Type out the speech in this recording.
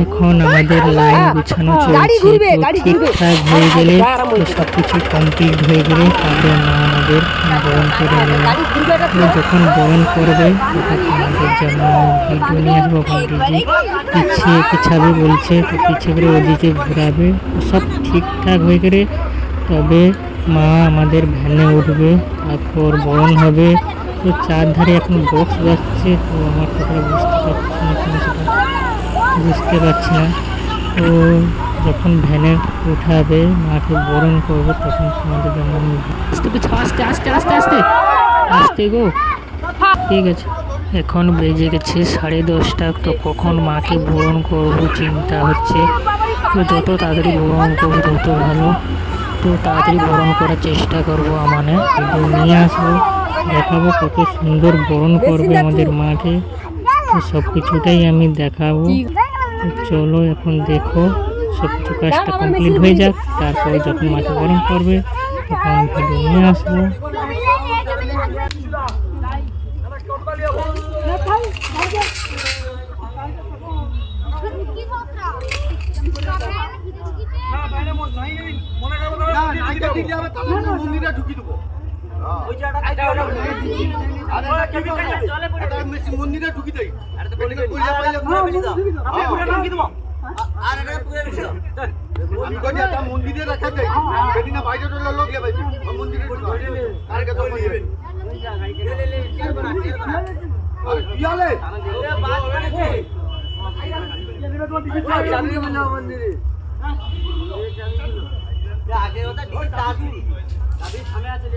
এখন আমাদের লাইন বিছানো চলছে, তো ঠিকঠাক হয়ে গেলে তো সব কিছু কমপ্লিট হয়ে গেলে তারপরে মা আমাদের বরণ করে নেবে। তো যখন বরণ করবে তখন আমাদের জন্য ভিডিও নিয়ে আসবো। ভান্ডিজি পিছিয়ে পিছাবে বলছে, তো পিছিয়ে করে ওদিকে ঘোরাবে। সব ঠিকঠাক হয়ে গেলে তবে মা আমাদের ভ্যানে উঠবে, তারপর বরণ হবে। তো চারধারে এখন বক্স বাজছে, তো আমার কথাটা বুঝতে পারছি না। তো যখন ভ্যানে উঠাবে মাকে বরণ করবে তখন তোমাদের জন্য আস্তে আস্তে আস্তে আস্তে আস্তে গো। ঠিক আছে, এখন বেজে গেছে 10:30। তো কখন মাকে বরণ করবো চিন্তা হচ্ছে। তো যত তাড়াতাড়ি বরণ করবো তত ভালো। তো তাড়াতাড়ি বরণ করার চেষ্টা করবো। আমানে নিয়ে আসবো, দেখাবো কত সুন্দর বরণ করবে আমাদের মাকে। তো সব কিছুটাই আমি দেখাবো। তো চলো এখন দেখো, সব কিছু কাজটা কমপ্লিট হয়ে যাক, তারপরে যখন মাকে বরণ করবে তখন ভিডিও নিয়ে আসবো। মন্দিরে ঢুকি দেয় মন্দিরে রাখা যায় না, বাইরে লোক মন্দিরে আগে ওটা সামনে আছে।